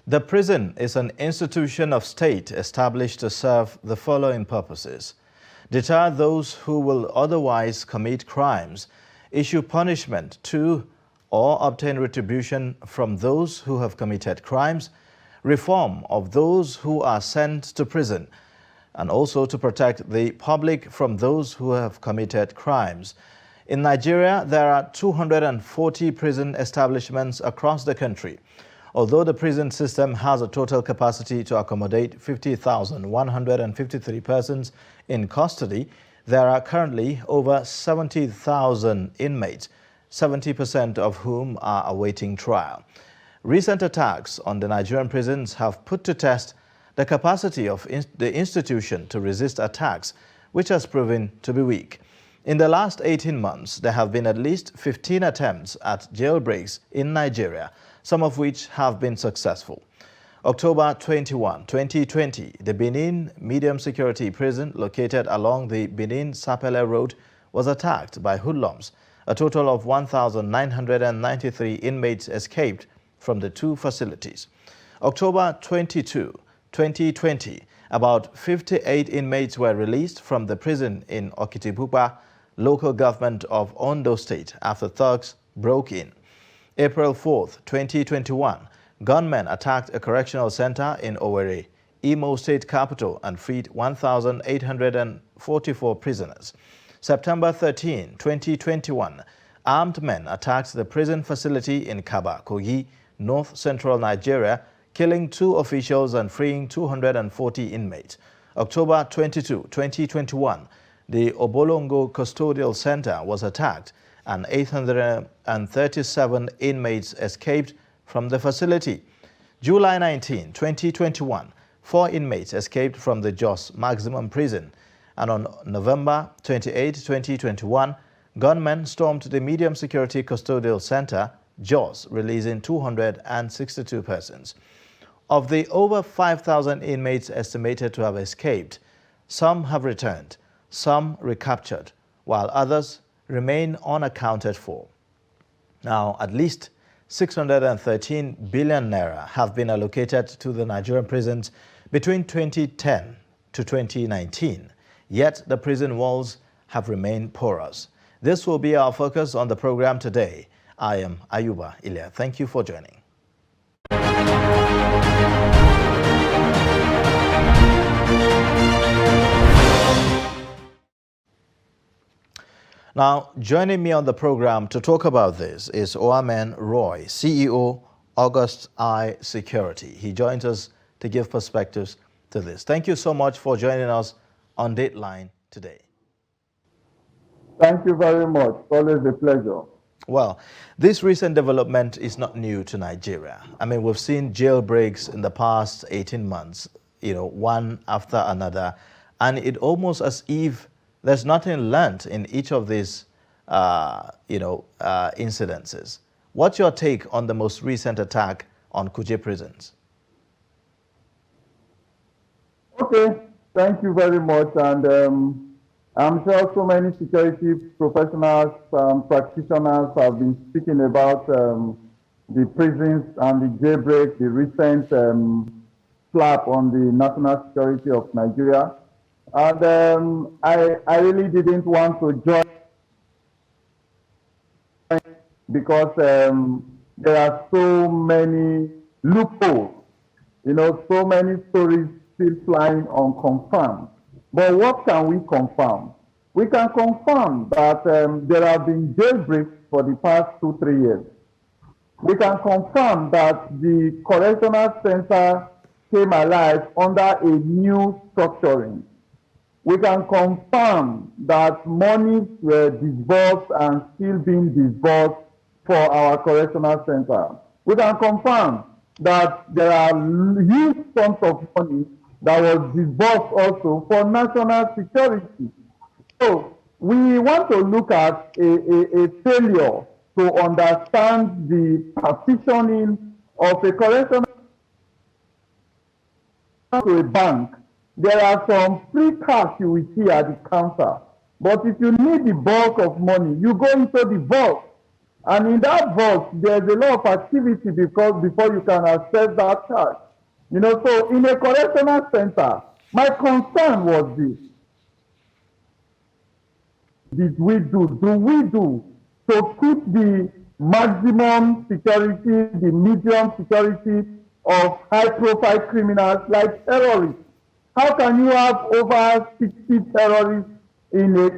The prison is an institution of state established to serve the following purposes: deter those who will otherwise commit crimes, issue punishment to or obtain retribution from those who have committed crimes, reform of those who are sent to prison, and also to protect the public from those who have committed crimes. In Nigeria, there are 240 prison establishments across the country. Although the prison system has a total capacity to accommodate 50,153 persons in custody, there are currently over 70,000 inmates, 70% of whom are awaiting trial. Recent attacks on the Nigerian prisons have put to test the capacity of the institution to resist attacks, which has proven to be weak. In the last 18 months, there have been at least 15 attempts at jailbreaks in Nigeria, some of which have been successful. October 21, 2020, the Benin Medium Security Prison, located along the Benin-Sapele Road, was attacked by hoodlums. A total of 1,993 inmates escaped from the two facilities. October 22, 2020, about 58 inmates were released from the prison in Okitipupa, local government of Ondo State, after thugs broke in. April 4, 2021, gunmen attacked a correctional center in Owerri, Imo State capital, and freed 1,844 prisoners. September 13, 2021, armed men attacked the prison facility in Kaba, Kogi, north-central Nigeria, killing 2 officials and freeing 240 inmates. October 22, 2021, the Obolongo Custodial Center was attacked and 837 inmates escaped from the facility. July 19, 2021, 4 inmates escaped from the Jos Maximum Prison. And on November 28, 2021, gunmen stormed the Medium Security Custodial Center, Jos, releasing 262 persons. Of the over 5,000 inmates estimated to have escaped, some have returned, some recaptured, while others remain unaccounted for. Now, at least 613 billion naira have been allocated to the Nigerian prisons between 2010 to 2019, yet the prison walls have remained porous. This will be our focus on the program today. I am Ayuba Ilya. Thank you for joining. Now, joining me on the program to talk about this is Oamen Roy, CEO, August I Security. He joins us to give perspectives to this. Thank you so much for joining us on Dateline today. Thank you very much. Always a pleasure. Well, this recent development is not new to Nigeria. I mean, we've seen jailbreaks in the past 18 months, one after another, and it almost as if there's nothing learned in each of these, incidences. What's your take on the most recent attack on Kuje prisons? Okay, thank you very much. And I'm sure so many security professionals, practitioners have been speaking about the prisons and the jailbreak, the recent slap on the national security of Nigeria. And I really didn't want to join because there are so many loopholes, so many stories still flying unconfirmed. But what can we confirm? We can confirm that there have been jailbreaks for the past 2-3 years. We can confirm that the correctional center came alive under a new structuring. We can confirm that monies were disbursed and still being disbursed for our correctional center. We can confirm that there are huge sums of money that was disbursed also for national security. So we want to look at a failure to understand the partitioning of a correctional to a bank. There are some free cash you will see at the counter. But if you need the bulk of money, you go into the vault. And in that vault, there's a lot of activity because before you can access that charge. You know, so in a correctional center, my concern was this. Did we do to keep the maximum security, the medium security of high-profile criminals like terrorists? How can you have over 60 terrorists in a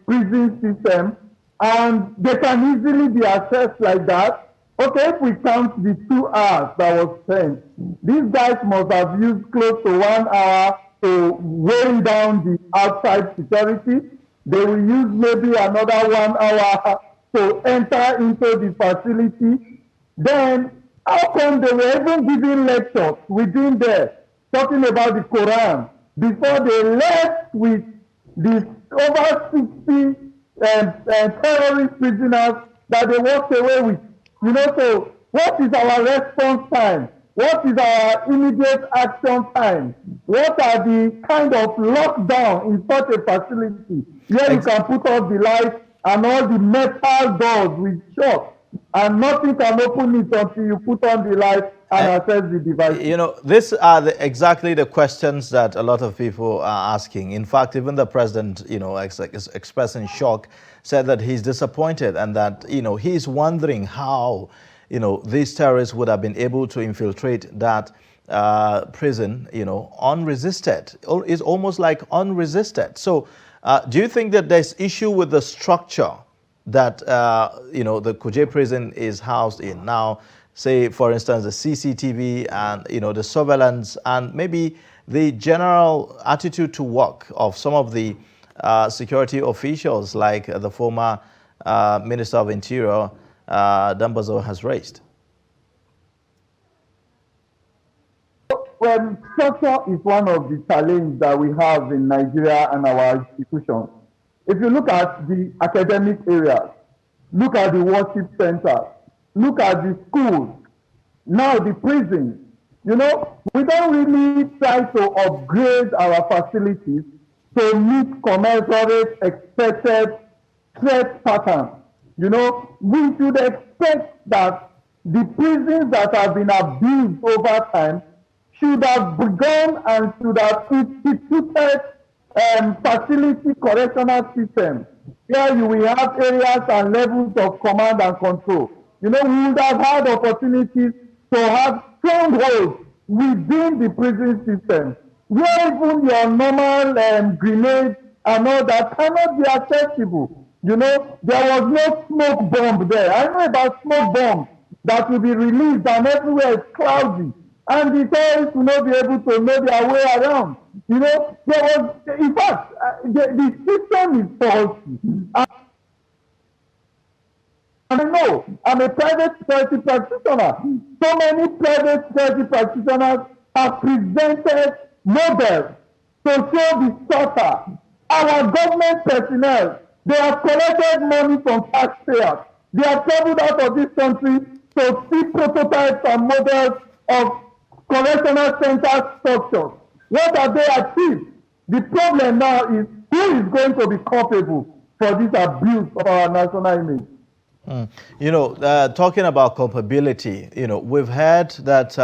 prison system, and they can easily be accessed like that? Okay, if we count the 2 hours that was spent, these guys must have used close to 1 hour to weigh down the outside security. They will use maybe another 1 hour to enter into the facility. Then, how come they were even giving lectures within there, talking about the Quran, before they left with the over 60 terrorist prisoners that they walked away with? You know, so what is our response time? What is our immediate action time? What are the kind of lockdown in such a facility where you can put off the lights and all the metal doors with shut, and nothing can open it until you put on the light and access the device? You know, these are exactly the questions that a lot of people are asking. In fact, even the president, you know, expressing shock, said that he's disappointed and that, you know, he's wondering how, you know, these terrorists would have been able to infiltrate that prison, you know, unresisted. It's almost like unresisted. So do you think that there's issue with the structure that, you know, the Kuje prison is housed in now? Say, for instance, the CCTV and, you know, the surveillance and maybe the general attitude to work of some of the security officials like the former Minister of Interior, Dambazo, has raised? Well, structure is one of the challenges that we have in Nigeria and our institutions. If you look at the academic areas, look at the worship centers, look at the schools, now the prisons, you know, we don't really try to upgrade our facilities to meet commensurate expected threat patterns. You know, we should expect that the prisons that have been abused over time should have begun and should have instituted facility correctional systems where you will have areas and levels of command and control. You know, we would have had opportunities to have strongholds within the prison system where even your normal grenades and all that cannot be accessible. You know, there was no smoke bomb there. I know about smoke bombs that will be released and everywhere is cloudy, and the terrorists will not be able to know their way around. You know, there was, in fact, the system is faulty. I know, I'm a private security practitioner. So many private security practitioners have presented models to show the structure. Our government personnel, they have collected money from taxpayers. They have traveled out of this country to see prototypes and models of correctional center structures. What have they achieved? The problem now is who is going to be culpable for this abuse of our national image? You know, talking about culpability, you know, we've heard that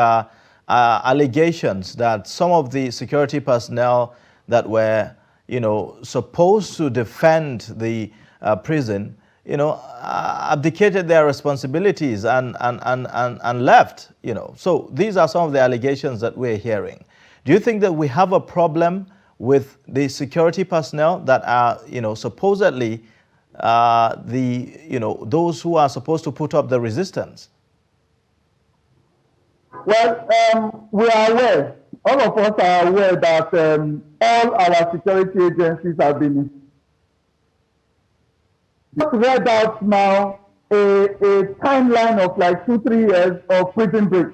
allegations that some of the security personnel that were, you know, supposed to defend the prison, you know, abdicated their responsibilities and left, you know. So these are some of the allegations that we're hearing. Do you think that we have a problem with the security personnel that are, you know, supposedly those who are supposed to put up the resistance? Well, we are aware, all of us are aware that all our security agencies have been read out now a timeline of like 2-3 years of prison break.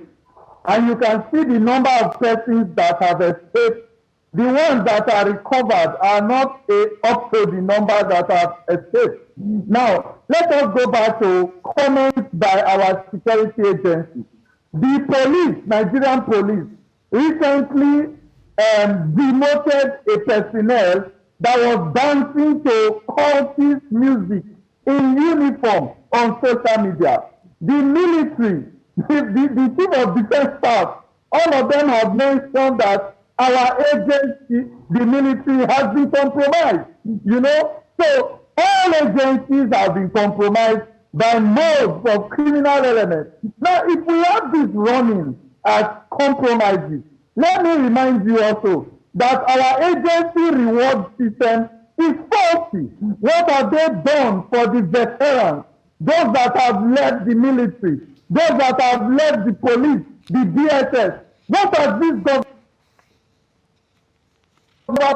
And you can see the number of persons that have escaped. The ones that are recovered are not up to the number that have escaped. Now, let us go back to comments by our security agency. The police, Nigerian police, recently demoted a personnel that was dancing to cultist music in uniform on social media. The military, the chief of defense staff, all of them have mentioned that our agency, the military, has been compromised. You know, so all agencies have been compromised by modes of criminal elements. Now, if we have this running as compromises, let me remind you also that our agency reward system is faulty. What have they done for the veterans, those that have left the military, those that have left the police, the DSS? What has this government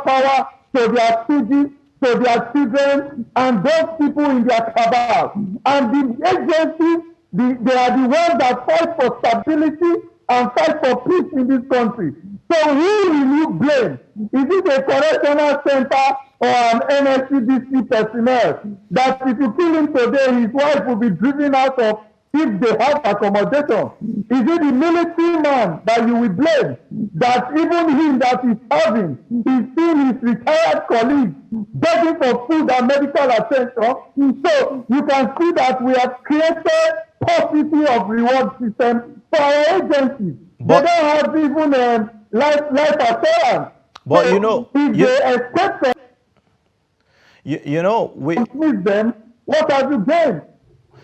power to their students, to their children, and those people in their cabal? And the agencies, they are the ones that fight for stability and fight for peace in this country. So who will you blame? Is it a correctional center or an NSCDC personnel that if you kill him today, his wife will be driven out of if they have accommodation? Is it the military man that you will blame that even him that is serving, he's seeing his retired colleagues begging for food and medical attention? So you can see that we have created paucity of reward system for our agencies. They don't have even life assurance. But so you know, if they expect them, you know, dismiss them, what have you gained?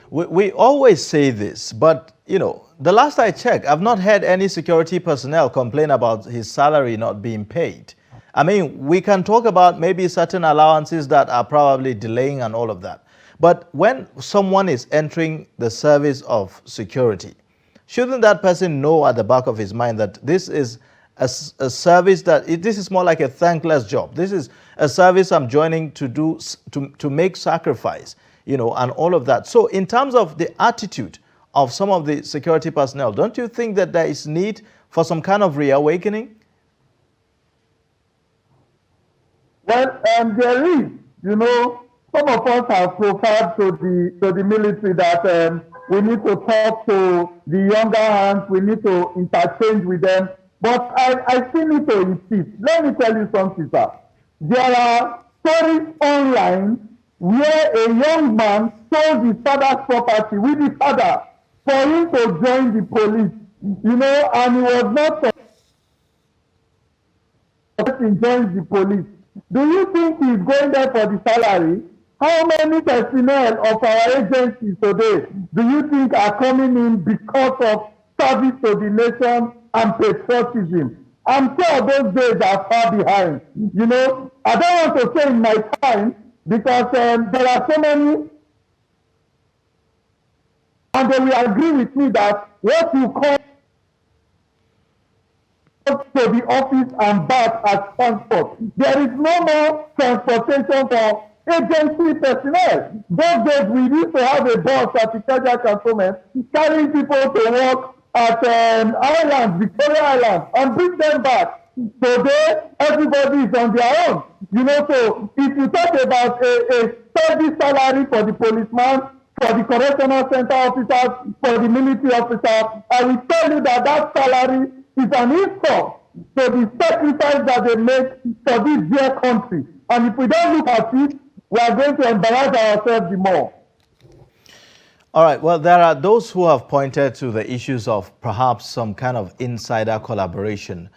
We always say this, but you know, the last I checked, I've not heard any security personnel complain about his salary not being paid. I mean, we can talk about maybe certain allowances that are probably delaying and all of that. But when someone is entering the service of security, shouldn't that person know at the back of his mind that this is a service that this is more like a thankless job? This is a service I'm joining to do to make sacrifice, you know, and all of that. So in terms of the attitude of some of the security personnel, don't you think that there is need for some kind of reawakening? Well, there is, you know, some of us have profiled to the military that we need to talk to the younger hands, we need to interchange with them. But I still need to insist. Let me tell you something, sir. There are stories online where a young man sold his father's property with his father for him to join the police, you know, and he was not joins the police. Do you think he's going there for the salary? How many personnel of our agencies today do you think are coming in because of service to the nation and patriotism? I'm sure those days are far behind. You know, I don't want to say in my time because there are so many, and they will agree with me that what you call to the office and back as transport. There is no more transportation for agency personnel. Those days we used to have a bus at the Ikeja Cantonment carrying people to work at Island, Victoria Island, and bring them back. Today, everybody is on their own. You know, so if you talk about a steady salary for the policeman, for the correctional center officers, for the military officers, I will tell you that that salary is an insult to the sacrifice that they make for this dear country. And if we don't look at it, we are going to embarrass ourselves the more. All right. Well, there are those who have pointed to the issues of perhaps some kind of insider collaboration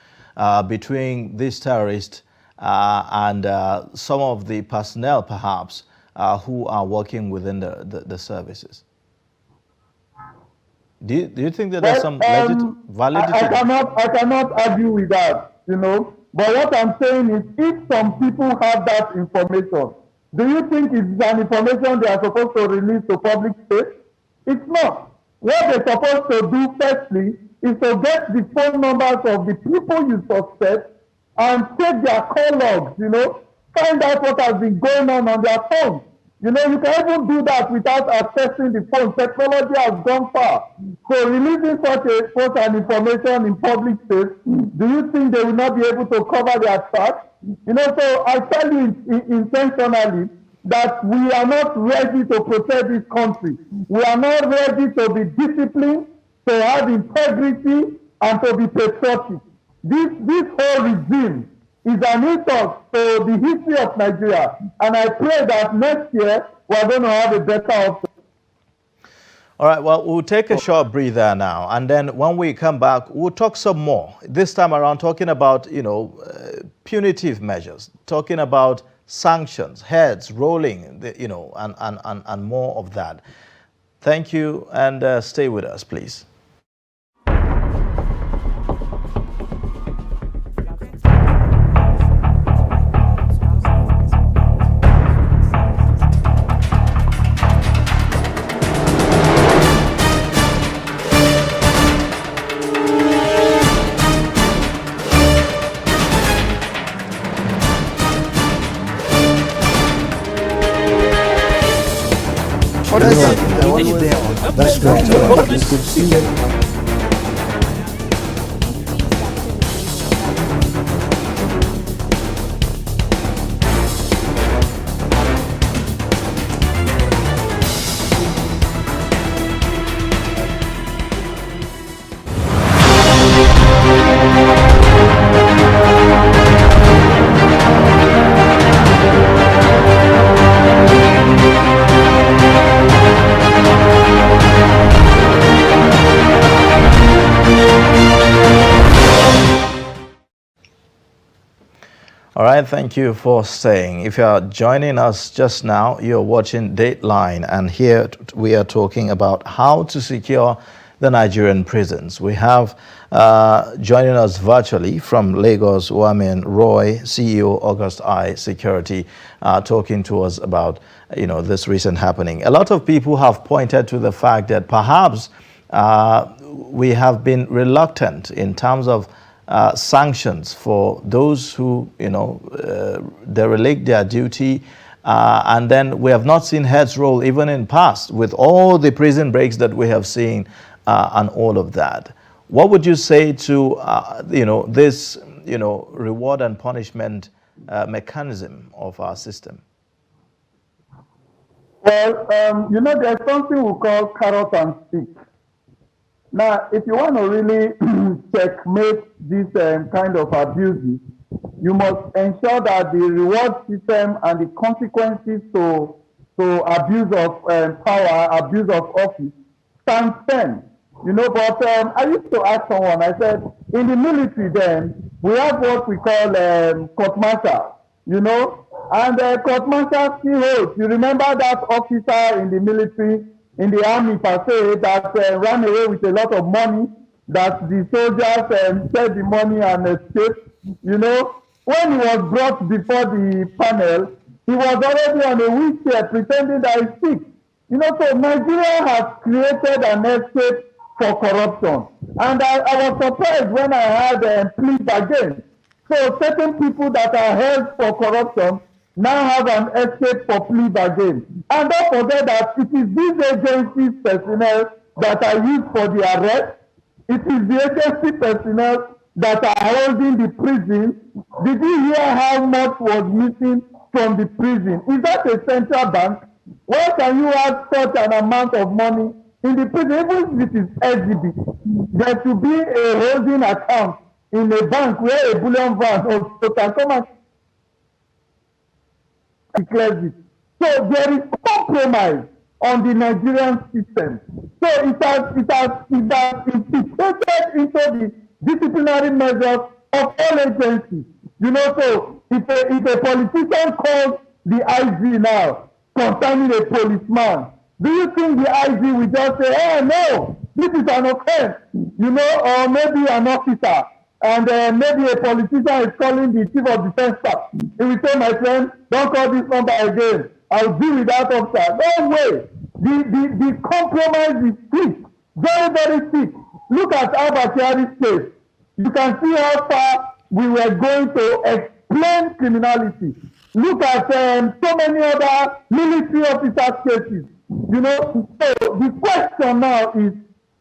between these terrorists and some of the personnel, perhaps, who are working within the services. Do you think that there's some validity? I cannot argue with that, you know. But what I'm saying is, if some people have that information, do you think it's an information they are supposed to release to public space? It's not. What they're supposed to do firstly is to get the phone numbers of the people you suspect and take their call logs, you know, find out what has been going on their phones. You know, you can even do that without accessing the phone. Technology has gone far. So releasing such an information in public space, do you think they will not be able to cover their tracks? You know, so I tell you intentionally that we are not ready to protect this country. We are not ready to be disciplined, to have integrity, and to be patriotic. This whole regime is an insult to the history of Nigeria. And I pray that next year we're going to have a better option. All right, well, we'll take a short breather now, and then when we come back, we'll talk some more. This time around, talking about, punitive measures, talking about sanctions, heads rolling, and more of that. Thank you, and stay with us, please. That's great. Good to see you. All right, thank you for staying. If you are joining us just now, you're watching Dateline, and here we are talking about how to secure the Nigerian prisons. We have joining us virtually from Lagos, Wamin Roy, CEO August I Security, talking to us about this recent happening. A lot of people have pointed to the fact that perhaps we have been reluctant in terms of sanctions for those who, derelict their duty, and then we have not seen heads roll even in past with all the prison breaks that we have seen and all of that. What would you say to, this, reward and punishment mechanism of our system? Well, there's something we call carrot and stick. Now, if you want to really checkmate this kind of abuses, you must ensure that the reward system and the consequences to abuse of power, abuse of office, stand firm. But I used to ask someone, I said, in the military then, we have what we call court martial, and court martial still holds. You remember that officer in the military, in the army per se, that ran away with a lot of money, that the soldiers paid the money and escaped. When he was brought before the panel, he was already on a wheelchair pretending that he's sick. So Nigeria has created an escape for corruption. And I was surprised when I heard pleas again. So certain people that are held for corruption now have an escape for plea bargain. And don't forget that it is these agencies personnel that are used for the arrest. It is the agency personnel that are holding the prison. Did you hear how much was missing from the prison? Is that a central bank? Why can you have such an amount of money in the prison? Even if it is exhibit, there should be a holding account in a bank where a bullion van also can come and declares it. So there is compromise on the Nigerian system. So it has infiltrated into the disciplinary measures of all agencies. So if a politician calls the IG now concerning a policeman, do you think the IG will just say, "Oh no, this is an offense," or maybe an officer? And maybe a politician is calling the chief of defense staff. He will say, "My friend, don't call this number again. I'll deal with that officer." No way. The compromise is thick, very, very thick. Look at Albert Yari's case. You can see how far we were going to explain criminality. Look at so many other military officers' cases. So the question now is,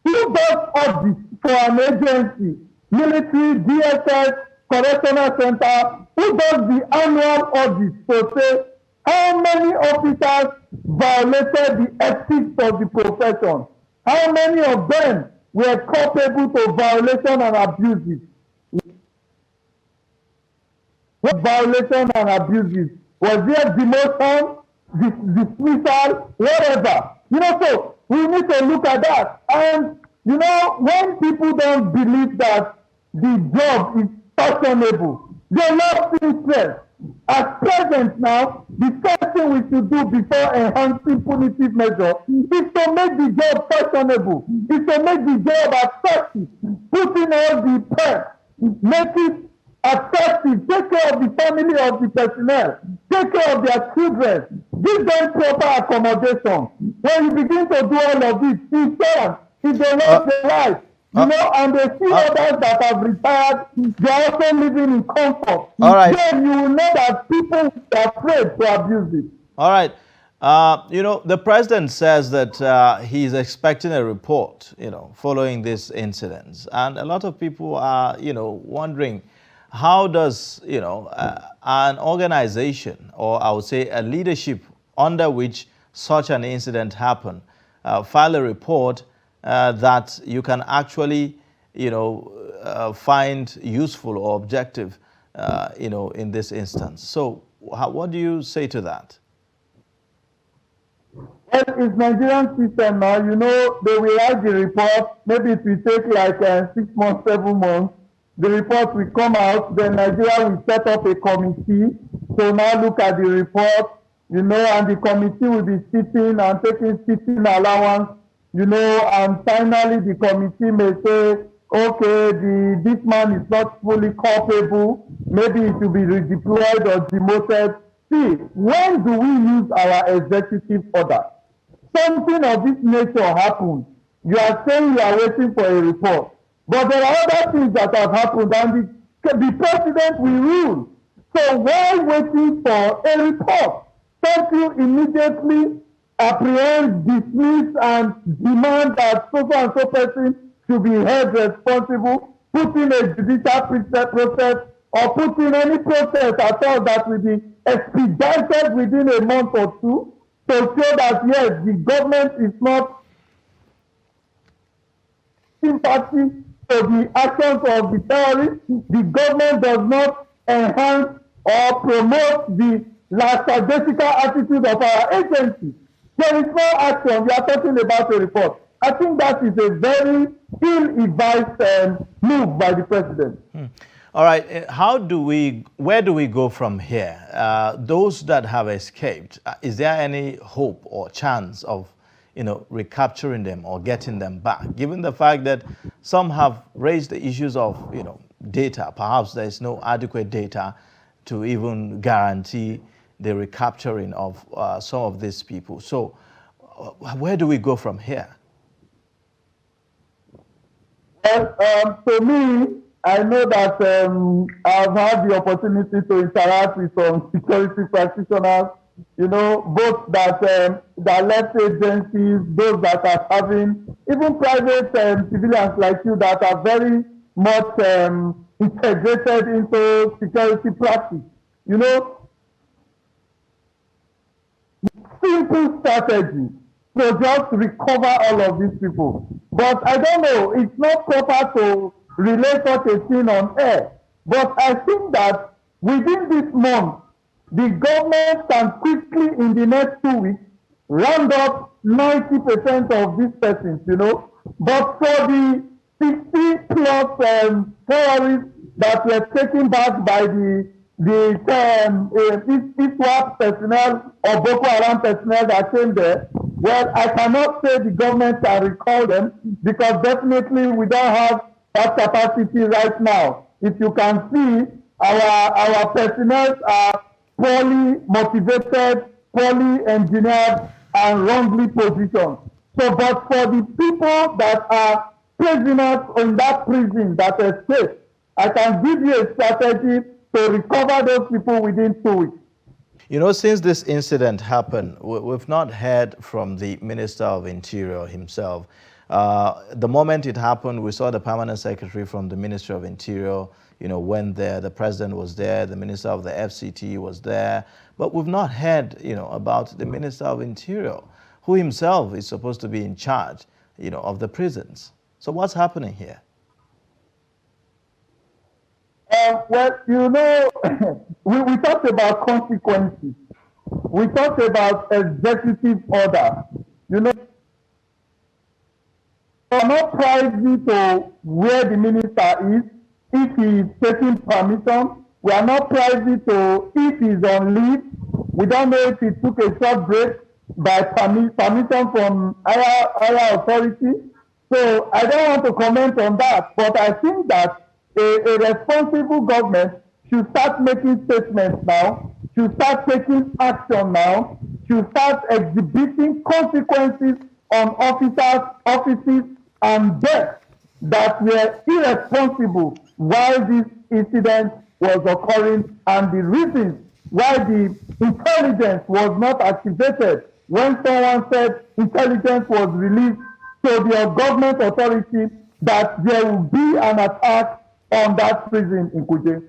who does audit for an agency? Military, DSS, correctional center, who does the annual audit to say how many officers violated the ethics of the profession? How many of them were culpable to violation and abuses? What violation and abuses? Was there demotion, dismissal, whatever? So we need to look at that. And when people don't believe that the job is fashionable, they love interest. At present now, the first thing we should do before enhancing punitive measure is to make the job fashionable, is to make the job attractive, put in all the prep, make it attractive, take care of the family of the personnel, take care of their children, give them proper accommodation. When you begin to do all of this, insurance, if they lost their life, and they see others that have retired, they are also living in comfort. All right. Then you will know that people are afraid to abuse it. All right. The president says that he's expecting a report, following these incidents. And a lot of people are, wondering, how does, an organization, or I would say a leadership under which such an incident happened, file a report that you can actually, find useful or objective, in this instance. So what do you say to that? Well, it's Nigerian system now. They will write the report. Maybe it will take like 6 months, 7 months. The report will come out. Then Nigeria will set up a committee to now look at the report, and the committee will be sitting and taking sitting allowance, and finally the committee may say, okay, this man is not fully culpable. Maybe it will be redeployed or demoted. See, when do we use our executive order? Something of this nature happens. You are saying you are waiting for a report. But there are other things that have happened, and the president will rule. So while waiting for a report, can't you immediately apprehend, dismiss, and demand that so and so person should be held responsible, put in a judicial process, or put in any process at all that will be expedited within a month or two to show that, yes, the government is not sympathy to the actions of the terrorists. The government does not enhance or promote the lackadaisical attitude of our agency. There is no action. We are talking about a report. I think that is a very ill-advised move by the president. All right. Where do we go from here? Those that have escaped, is there any hope or chance of, recapturing them or getting them back? Given the fact that some have raised the issues of, data, perhaps there is no adequate data to even guarantee the recapturing of some of these people. So where do we go from here? Well, to me, I know that I've had the opportunity to interact with some security practitioners, both that left agencies, those that are having, even private civilians like you that are very much integrated into security practice. Simple strategy to just recover all of these people. But I don't know, it's not proper to relay such a thing on air. But I think that within this month, the government can quickly, in the next 2 weeks, round up 90% of these persons, But for the 60 plus terrorists that were taken back by the ISWAP personnel or Boko Haram personnel that came there, well, I cannot say the government can recall them because definitely we don't have that capacity right now. If you can see, our personnel are poorly motivated, poorly engineered, and wrongly positioned. So, but for the people that are prisoners in that prison that escaped, I can give you a strategy to recover those people within 2 weeks. Since this incident happened, we've not heard from the Minister of Interior himself. The moment it happened, we saw the permanent secretary from the Ministry of Interior, went there. The president was there. The minister of the FCT was there. But we've not heard, about the Minister of Interior, who himself is supposed to be in charge, of the prisons. So what's happening here? Well, we talked about consequences. We talked about executive order. We are not privy to where the minister is, if he is taking permission. We are not privy to if he is on leave. We don't know if he took a short break by permission from higher authority. So I don't want to comment on that, but I think that a responsible government should start making statements now, should start taking action now, should start exhibiting consequences on offices, and deaths that were irresponsible while this incident was occurring, and the reasons why the intelligence was not activated when someone said intelligence was released to the government authority that there will be an attack on that prison in Kuje.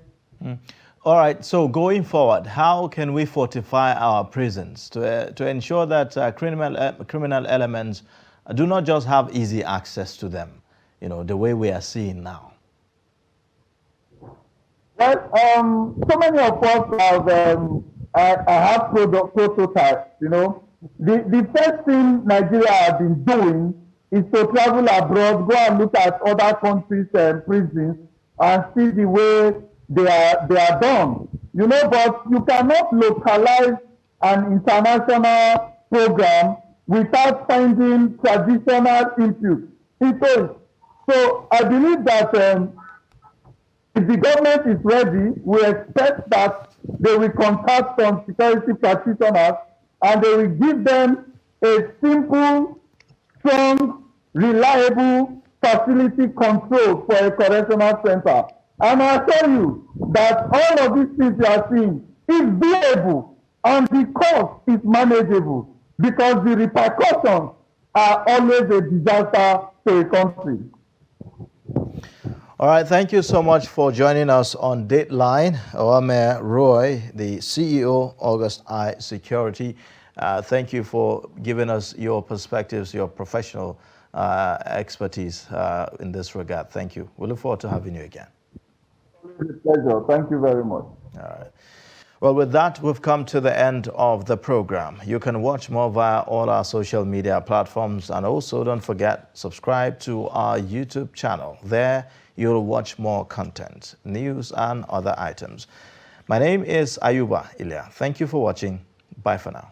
All right, so going forward, how can we fortify our prisons to ensure that criminal elements do not just have easy access to them, the way we are seeing now? Well, so many of us have, I have prototypes, The first thing Nigeria has been doing is to travel abroad, go and look at other countries' prisons and see the way they are done. But you cannot localize an international program without finding traditional input into it. So I believe that if the government is ready, we expect that they will contact some security practitioners and they will give them a simple, strong, reliable facility control for a correctional center. And I tell you that all of these things you are seeing is doable and the cost is manageable because the repercussions are always a disaster to a country. All right, thank you so much for joining us on Dateline. Owame Roy, the CEO, August Eye Security. Thank you for giving us your perspectives, your professional expertise in this regard. Thank you. We look forward to having you again. It's a pleasure. Thank you very much. All right. Well, with that, we've come to the end of the program. You can watch more via all our social media platforms, and also don't forget, subscribe to our YouTube channel. There, you'll watch more content, news, and other items. My name is Ayuba Ilya. Thank you for watching. Bye for now.